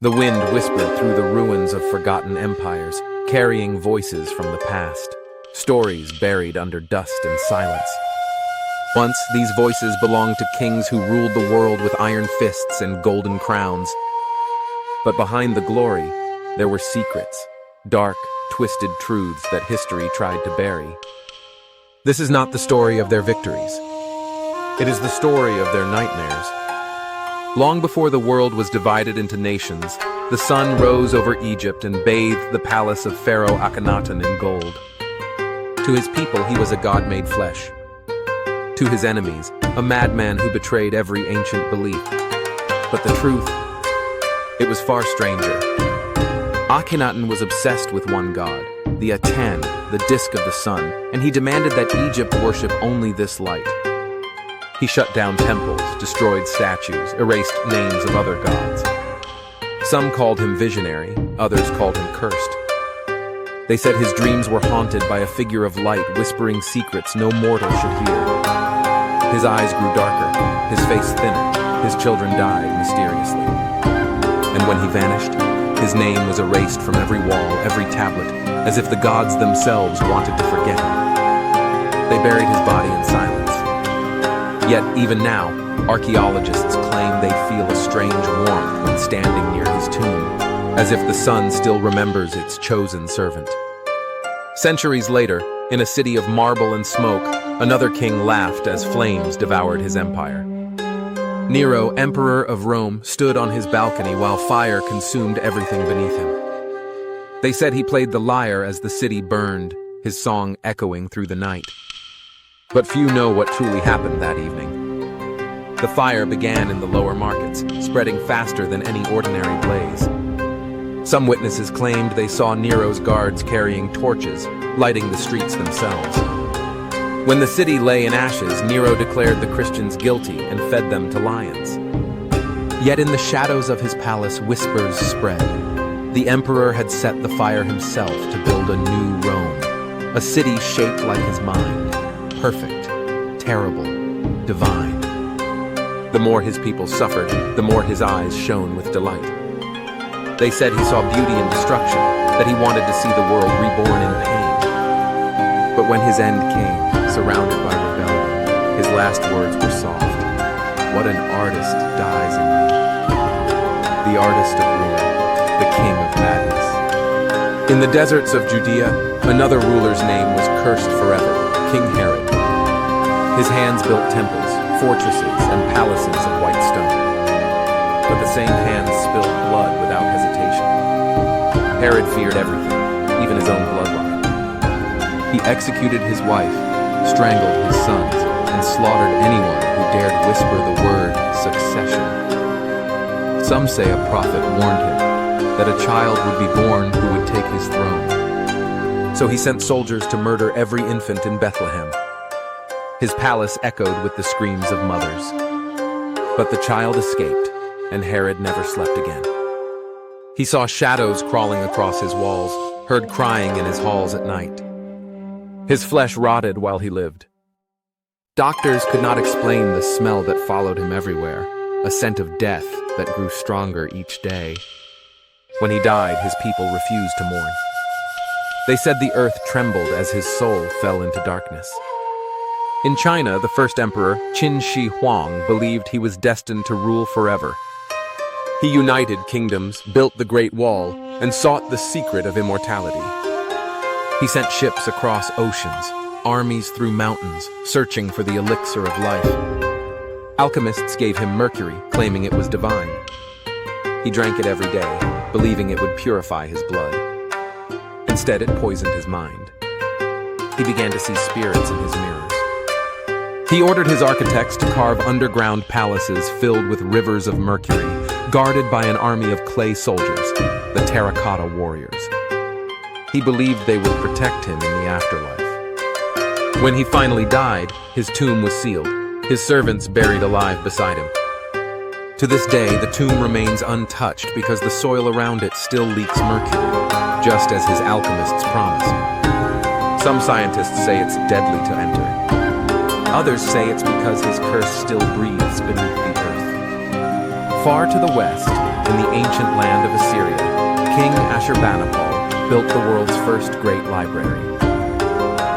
The wind whispered through the ruins of forgotten empires, carrying voices from the past, stories buried under dust and silence. Once, these voices belonged to kings who ruled the world with iron fists and golden crowns. But behind the glory, there were secrets, dark, twisted truths that history tried to bury. This is not the story of their victories. It is the story of their nightmares. Long before the world was divided into nations, the sun rose over Egypt and bathed the palace of Pharaoh Akhenaten in gold. To his people, he was a god made flesh. To his enemies, a madman who betrayed every ancient belief. But the truth, it was far stranger. Akhenaten was obsessed with one god, the Aten, the disk of the sun, and he demanded that Egypt worship only this light. He shut down temples, destroyed statues, erased names of other gods. Some called him visionary, others called him cursed. They said his dreams were haunted by a figure of light whispering secrets no mortal should hear. His eyes grew darker, his face thinner, his children died mysteriously. And when he vanished, his name was erased from every wall, every tablet, as if the gods themselves wanted to forget him. They buried his body in silence. Yet, even now, archaeologists claim they feel a strange warmth when standing near his tomb, as if the sun still remembers its chosen servant. Centuries later, in a city of marble and smoke, another king laughed as flames devoured his empire. Nero, emperor of Rome, stood on his balcony while fire consumed everything beneath him. They said he played the lyre as the city burned, his song echoing through the night. But few know what truly happened that evening. The fire began in the lower markets, spreading faster than any ordinary blaze. Some witnesses claimed they saw Nero's guards carrying torches, lighting the streets themselves. When the city lay in ashes, Nero declared the Christians guilty and fed them to lions. Yet in the shadows of his palace, whispers spread. The emperor had set the fire himself to build a new Rome, a city shaped like his mind. Perfect, terrible, divine. The more his people suffered, the more his eyes shone with delight. They said he saw beauty in destruction, that he wanted to see the world reborn in pain. But when his end came, surrounded by rebellion, his last words were soft. What an artist dies in me. The artist of ruin, the king of madness. In the deserts of Judea, another ruler's name was cursed forever, King Herod. His hands built temples, fortresses, and palaces of white stone. But the same hands spilled blood without hesitation. Herod feared everything, even his own bloodline. He executed his wife, strangled his sons, and slaughtered anyone who dared whisper the word succession. Some say a prophet warned him that a child would be born who would take his throne. So he sent soldiers to murder every infant in Bethlehem. His palace echoed with the screams of mothers. But the child escaped, and Herod never slept again. He saw shadows crawling across his walls, heard crying in his halls at night. His flesh rotted while he lived. Doctors could not explain the smell that followed him everywhere, a scent of death that grew stronger each day. When he died, his people refused to mourn. They said the earth trembled as his soul fell into darkness. In China, the first emperor, Qin Shi Huang, believed he was destined to rule forever. He united kingdoms, built the Great Wall, and sought the secret of immortality. He sent ships across oceans, armies through mountains, searching for the elixir of life. Alchemists gave him mercury, claiming it was divine. He drank it every day, believing it would purify his blood. Instead, it poisoned his mind. He began to see spirits in his mirrors. He ordered his architects to carve underground palaces filled with rivers of mercury, guarded by an army of clay soldiers, the terracotta warriors. He believed they would protect him in the afterlife. When he finally died, his tomb was sealed, his servants buried alive beside him. To this day, the tomb remains untouched because the soil around it still leaks mercury, just as his alchemists promised. Some scientists say it's deadly to enter. Others say it's because his curse still breathes beneath the earth. Far to the west, in the ancient land of Assyria, King Ashurbanipal built the world's first great library.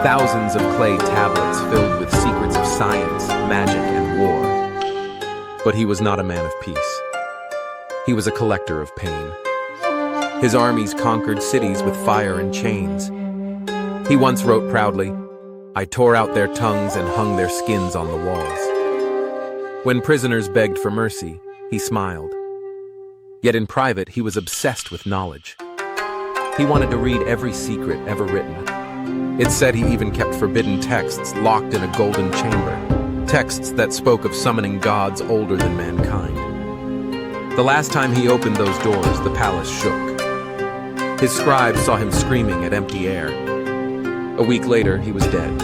Thousands of clay tablets filled with secrets of science, magic, and war. But he was not a man of peace. He was a collector of pain. His armies conquered cities with fire and chains. He once wrote proudly, "I tore out their tongues and hung their skins on the walls." When prisoners begged for mercy, he smiled. Yet in private, he was obsessed with knowledge. He wanted to read every secret ever written. It's said he even kept forbidden texts locked in a golden chamber, texts that spoke of summoning gods older than mankind. The last time he opened those doors, the palace shook. His scribes saw him screaming at empty air. A week later, he was dead.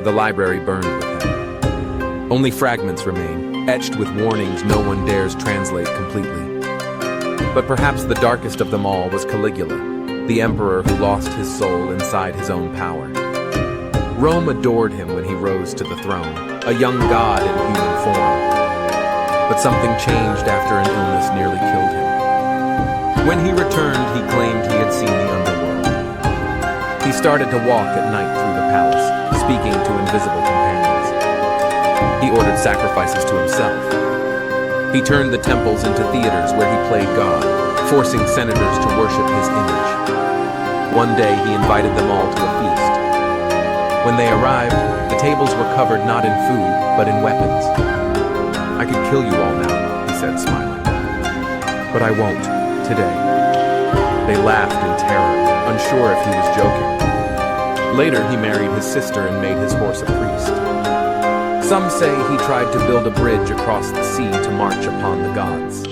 The library burned with him. Only fragments remain, etched with warnings no one dares translate completely. But perhaps the darkest of them all was Caligula, the emperor who lost his soul inside his own power. Rome adored him when he rose to the throne, a young god in human form. But something changed after an illness nearly killed him. When he returned, he claimed he had seen the underworld. He started to walk at night through the palace, speaking to invisible companions. He ordered sacrifices to himself. He turned the temples into theaters where he played God, forcing senators to worship his image. One day, he invited them all to a feast. When they arrived, the tables were covered not in food, but in weapons. "I could kill you all now," he said, smiling. "But I won't, today." They laughed in terror, unsure if he was joking. Later, he married his sister and made his horse a priest. Some say he tried to build a bridge across the sea to march upon the gods.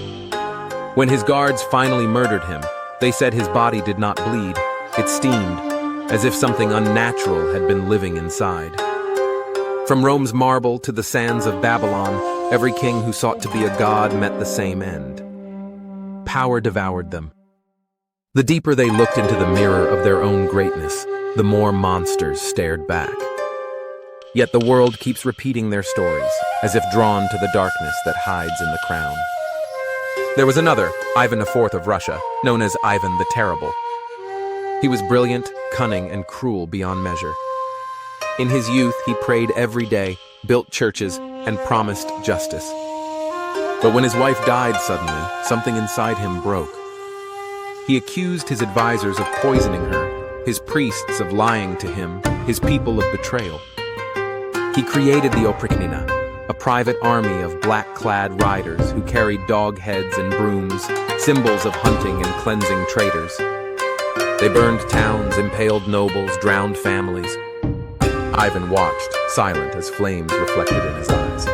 When his guards finally murdered him, they said his body did not bleed. It steamed, as if something unnatural had been living inside. From Rome's marble to the sands of Babylon, every king who sought to be a god met the same end. Power devoured them. The deeper they looked into the mirror of their own greatness, the more monsters stared back. Yet the world keeps repeating their stories, as if drawn to the darkness that hides in the crown. There was another, Ivan IV of Russia, known as Ivan the Terrible. He was brilliant, cunning, and cruel beyond measure. In his youth, he prayed every day, built churches, and promised justice. But when his wife died suddenly, something inside him broke. He accused his advisors of poisoning her, his priests of lying to him, his people of betrayal. He created the Oprichnina, a private army of black-clad riders who carried dog heads and brooms, symbols of hunting and cleansing traitors. They burned towns, impaled nobles, drowned families. Ivan watched, silent as flames reflected in his eyes.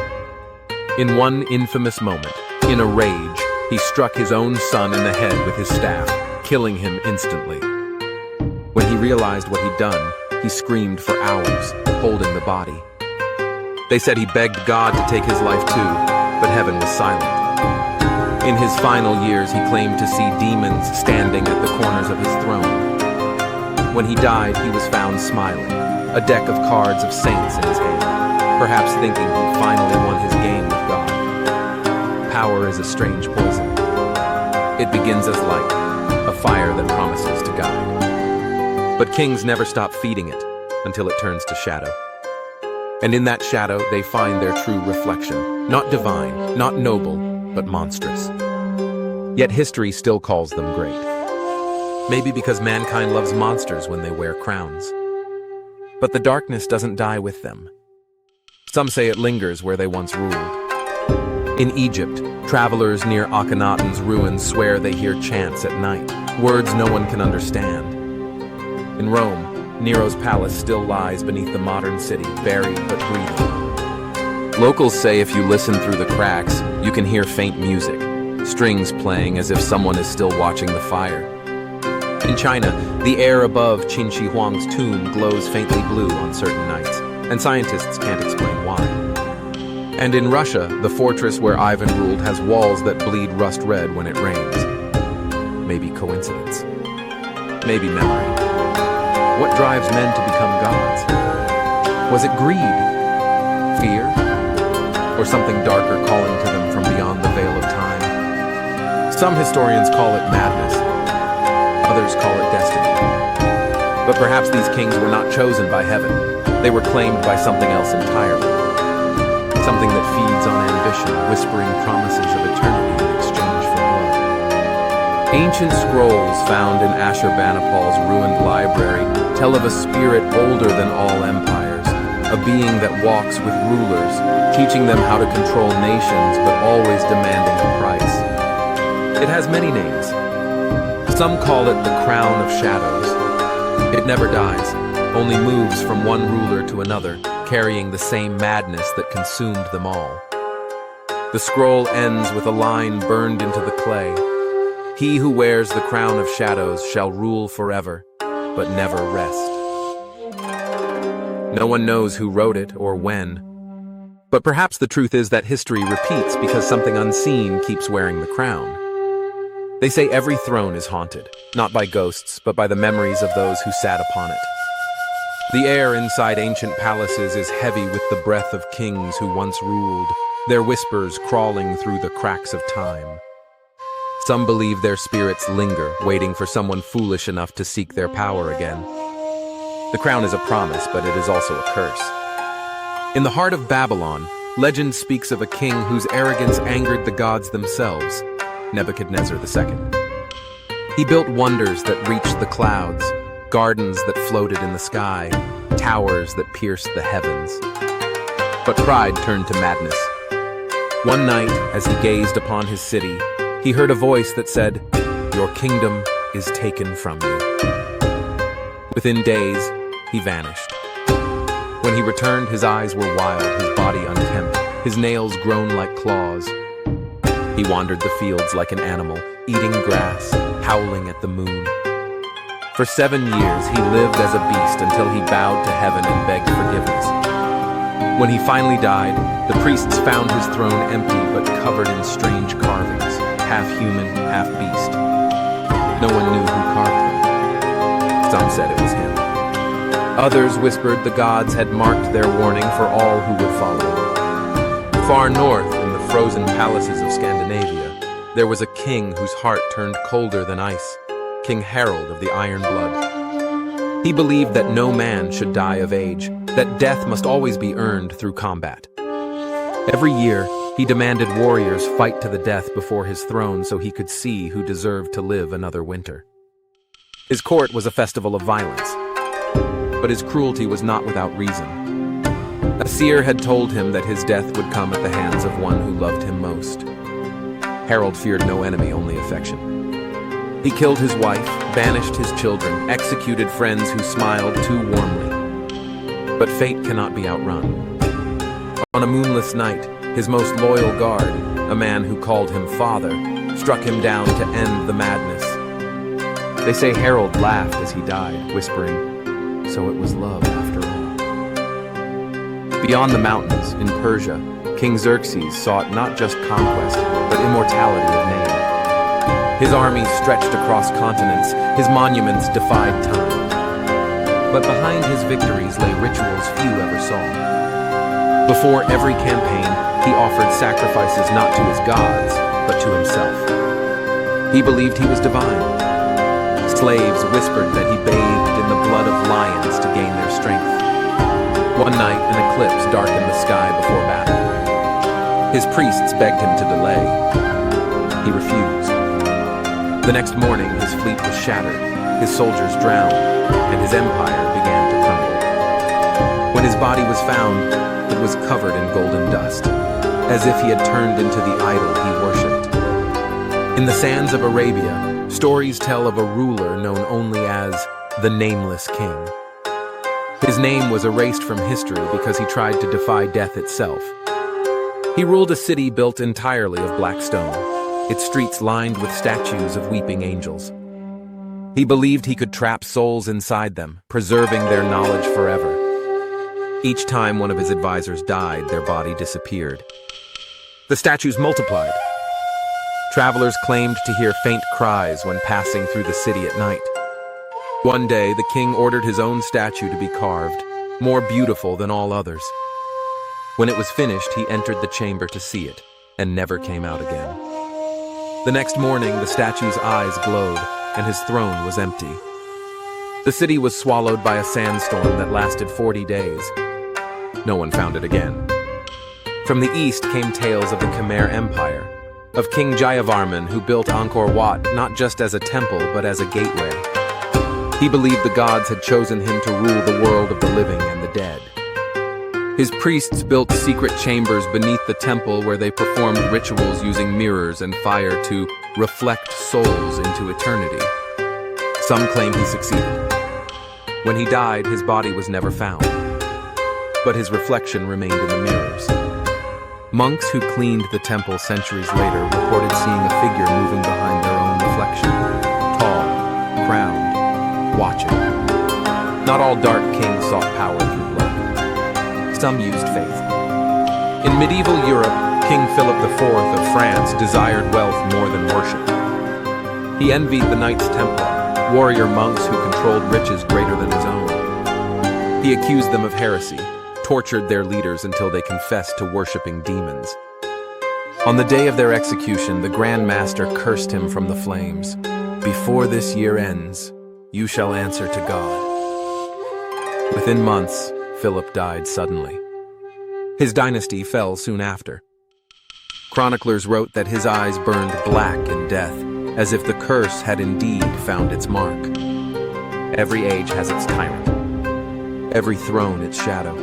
In one infamous moment, in a rage, he struck his own son in the head with his staff, killing him instantly. When he realized what he'd done, he screamed for hours, holding the body. They said he begged God to take his life too, but heaven was silent. In his final years, he claimed to see demons standing at the corners of his throne. When he died, he was found smiling, a deck of cards of saints in his hand, perhaps thinking he finally won his game with God. Power is a strange poison. It begins as light, a fire that promises to guide. But kings never stop feeding it until it turns to shadow. And in that shadow, they find their true reflection, not divine, not noble, but monstrous. Yet history still calls them great. Maybe because mankind loves monsters when they wear crowns. But the darkness doesn't die with them. Some say it lingers where they once ruled. In Egypt, travelers near Akhenaten's ruins swear they hear chants at night, words no one can understand. In Rome, Nero's palace still lies beneath the modern city, buried but breathing. Locals say if you listen through the cracks, you can hear faint music, strings playing as if someone is still watching the fire. In China, the air above Qin Shi Huang's tomb glows faintly blue on certain nights, and scientists can't explain why. And in Russia, the fortress where Ivan ruled has walls that bleed rust red when it rains. Maybe coincidence. Maybe memory. What drives men to become gods? Was it greed? Fear? Or something darker calling to them from beyond the veil of time? Some historians call it madness, others call it destiny. But perhaps these kings were not chosen by heaven. They were claimed by something else entirely. Something that feeds on ambition, whispering promises of eternity in exchange for blood. Ancient scrolls found in Ashurbanipal's ruined library tell of a spirit older than all empires, a being that walks with rulers, teaching them how to control nations but always demanding a price. It has many names. Some call it the Crown of Shadows. It never dies, only moves from one ruler to another, carrying the same madness that consumed them all. The scroll ends with a line burned into the clay. He who wears the crown of shadows shall rule forever, but never rest. No one knows who wrote it or when. But perhaps the truth is that history repeats because something unseen keeps wearing the crown. They say every throne is haunted, not by ghosts, but by the memories of those who sat upon it. The air inside ancient palaces is heavy with the breath of kings who once ruled, their whispers crawling through the cracks of time. Some believe their spirits linger, waiting for someone foolish enough to seek their power again. The crown is a promise, but it is also a curse. In the heart of Babylon, legend speaks of a king whose arrogance angered the gods themselves, Nebuchadnezzar II. He built wonders that reached the clouds, gardens that floated in the sky, towers that pierced the heavens. But pride turned to madness. One night, as he gazed upon his city, he heard a voice that said, "Your kingdom is taken from you." Within days, he vanished. When he returned, his eyes were wild, his body unkempt, his nails grown like claws. He wandered the fields like an animal, eating grass, howling at the moon. For 7 years, he lived as a beast until he bowed to heaven and begged forgiveness. When he finally died, the priests found his throne empty but covered in strange carvings, half human, half beast. No one knew who carved them. Some said it was him. Others whispered the gods had marked their warning for all who would follow. Far north, in the frozen palaces of Scandinavia, there was a king whose heart turned colder than ice, King Harold of the Iron Blood. He believed that no man should die of age, that death must always be earned through combat. Every year, he demanded warriors fight to the death before his throne so he could see who deserved to live another winter. His court was a festival of violence, but his cruelty was not without reason. A seer had told him that his death would come at the hands of one who loved him most. Harold feared no enemy, only affection. He killed his wife, banished his children, executed friends who smiled too warmly. But fate cannot be outrun. On a moonless night, his most loyal guard, a man who called him father, struck him down to end the madness. They say Harold laughed as he died, whispering, "So it was love after all." Beyond the mountains, in Persia, King Xerxes sought not just conquest, but immortality of name. His armies stretched across continents, his monuments defied time. But behind his victories lay rituals few ever saw. Before every campaign, he offered sacrifices not to his gods, but to himself. He believed he was divine. Slaves whispered that he bathed in the blood of lions to gain their strength. One night, an eclipse darkened the sky before battle. His priests begged him to delay. He refused. The next morning, his fleet was shattered, his soldiers drowned, and his empire began to crumble. When his body was found, it was covered in golden dust, as if he had turned into the idol he worshipped. In the sands of Arabia, stories tell of a ruler known only as the Nameless King. His name was erased from history because he tried to defy death itself. He ruled a city built entirely of black stone, its streets lined with statues of weeping angels. He believed he could trap souls inside them, preserving their knowledge forever. Each time one of his advisors died, their body disappeared. The statues multiplied. Travelers claimed to hear faint cries when passing through the city at night. One day, the king ordered his own statue to be carved, more beautiful than all others. When it was finished, he entered the chamber to see it, and never came out again. The next morning, the statue's eyes glowed, and his throne was empty. The city was swallowed by a sandstorm that lasted 40 days. No one found it again. From the east came tales of the Khmer Empire, of King Jayavarman, who built Angkor Wat not just as a temple but as a gateway. He believed the gods had chosen him to rule the world of the living and the dead. His priests built secret chambers beneath the temple where they performed rituals using mirrors and fire to reflect souls into eternity. Some claim he succeeded. When he died, his body was never found, but his reflection remained in the mirrors. Monks who cleaned the temple centuries later reported seeing a figure moving behind their own reflection, tall, crowned, watching. Not all dark kings sought power through blood. Some used faith. In medieval Europe, King Philip IV of France desired wealth more than worship. He envied the Knights Templar, warrior monks who controlled riches greater than his own. He accused them of heresy, tortured their leaders until they confessed to worshipping demons. On the day of their execution, the Grand Master cursed him from the flames. "Before this year ends, you shall answer to God." Within months, Philip died suddenly. His dynasty fell soon after. Chroniclers wrote that his eyes burned black in death, as if the curse had indeed found its mark. Every age has its tyrant, every throne its shadow.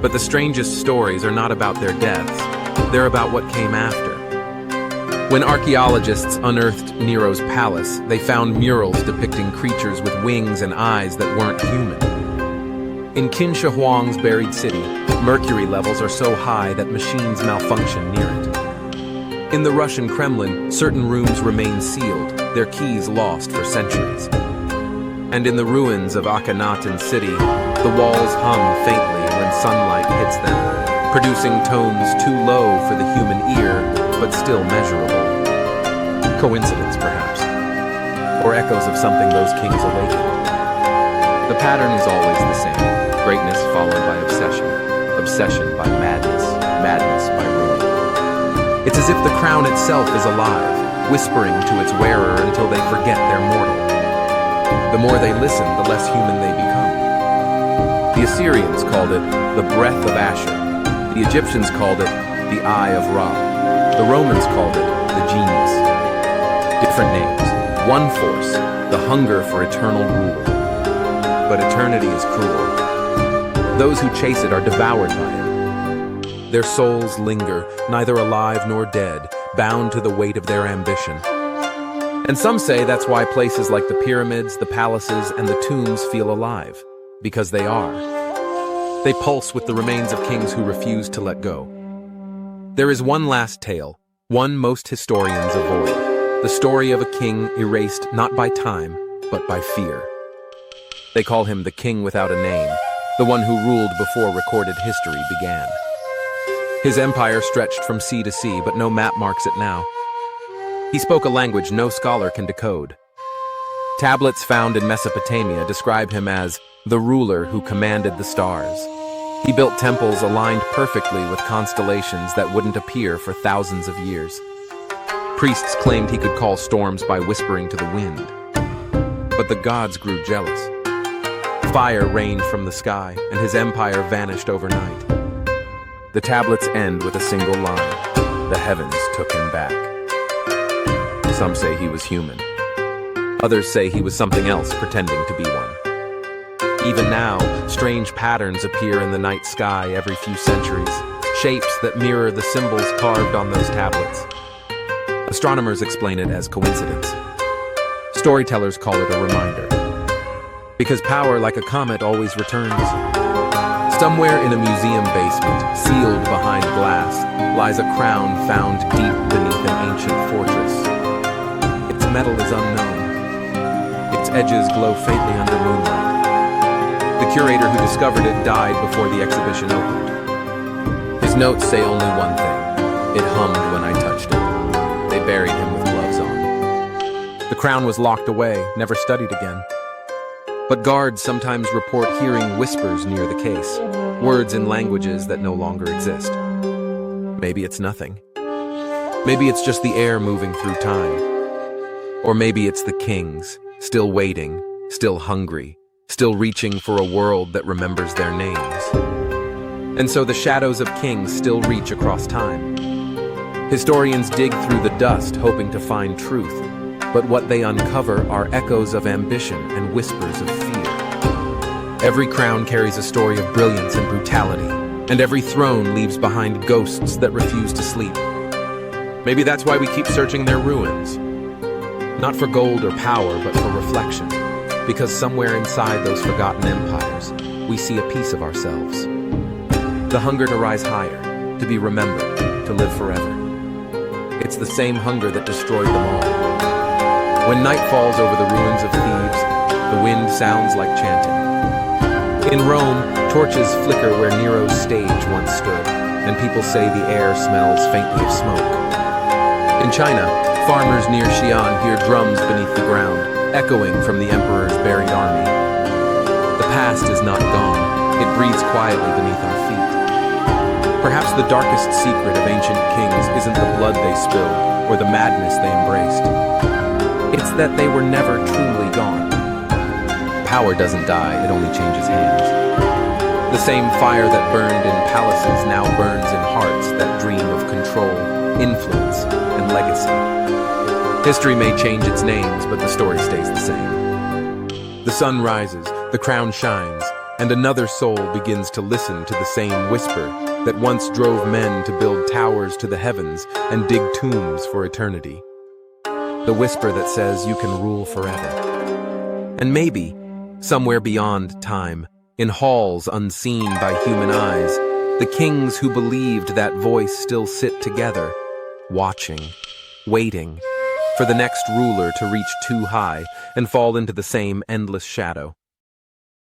But the strangest stories are not about their deaths, they're about what came after. When archaeologists unearthed Nero's palace, they found murals depicting creatures with wings and eyes that weren't human. In Qin Shi Huang's buried city, mercury levels are so high that machines malfunction near it. In the Russian Kremlin, certain rooms remain sealed, their keys lost for centuries. And in the ruins of Akhenaten city, the walls hum faintly when sunlight hits them, producing tones too low for the human ear, but still measurable. Coincidence, perhaps, or echoes of something those kings awakened. The pattern is always the same: greatness followed by obsession, obsession by madness, madness by ruin. It's as if the crown itself is alive, whispering to its wearer until they forget they're mortal. The more they listen, the less human they become. The Assyrians called it the breath of Asher. The Egyptians called it the eye of Ra. The Romans called it the genius. Different names, one force, the hunger for eternal rule. But eternity is cruel. Those who chase it are devoured by it. Their souls linger, neither alive nor dead, bound to the weight of their ambition. And some say that's why places like the pyramids, the palaces, and the tombs feel alive, because they are. They pulse with the remains of kings who refuse to let go. There is one last tale, one most historians avoid, the story of a king erased not by time, but by fear. They call him the king without a name, the one who ruled before recorded history began. His empire stretched from sea to sea, but no map marks it now. He spoke a language no scholar can decode. Tablets found in Mesopotamia describe him as the ruler who commanded the stars. He built temples aligned perfectly with constellations that wouldn't appear for thousands of years. Priests claimed he could call storms by whispering to the wind. But the gods grew jealous. Fire rained from the sky, and his empire vanished overnight. The tablets end with a single line: "The heavens took him back." Some say he was human. Others say he was something else pretending to be one. Even now, strange patterns appear in the night sky every few centuries, shapes that mirror the symbols carved on those tablets. Astronomers explain it as coincidence. Storytellers call it a reminder. Because power, like a comet, always returns. Somewhere in a museum basement, sealed behind glass, lies a crown found deep beneath an ancient fortress. Its metal is unknown. Its edges glow faintly under moonlight. The curator who discovered it died before the exhibition opened. His notes say only one thing: it hummed when I touched it. They buried him with gloves on. The crown was locked away, never studied again. But guards sometimes report hearing whispers near the case, words in languages that no longer exist. Maybe it's nothing. Maybe it's just the air moving through time. Or maybe it's the kings, still waiting, still hungry, still reaching for a world that remembers their names. And so the shadows of kings still reach across time. Historians dig through the dust hoping to find truth, but what they uncover are echoes of ambition and whispers of fear. Every crown carries a story of brilliance and brutality, and every throne leaves behind ghosts that refuse to sleep. Maybe that's why we keep searching their ruins. Not for gold or power, but for reflection. Because somewhere inside those forgotten empires, we see a piece of ourselves. The hunger to rise higher, to be remembered, to live forever. It's the same hunger that destroyed them all. When night falls over the ruins of Thebes, the wind sounds like chanting. In Rome, torches flicker where Nero's stage once stood, and people say the air smells faintly of smoke. In China, farmers near Xi'an hear drums beneath the ground, echoing from the emperor's buried army. The past is not gone. It breathes quietly beneath our feet. Perhaps the darkest secret of ancient kings isn't the blood they spilled or the madness they embraced. It's that they were never truly gone. Power doesn't die, it only changes hands. The same fire that burned in palaces now burns in hearts that dream of control, influence, and legacy. History may change its names, but the story stays the same. The sun rises, the crown shines, and another soul begins to listen to the same whisper that once drove men to build towers to the heavens and dig tombs for eternity. The whisper that says you can rule forever. And maybe, somewhere beyond time, in halls unseen by human eyes, the kings who believed that voice still sit together, watching, waiting, for the next ruler to reach too high and fall into the same endless shadow.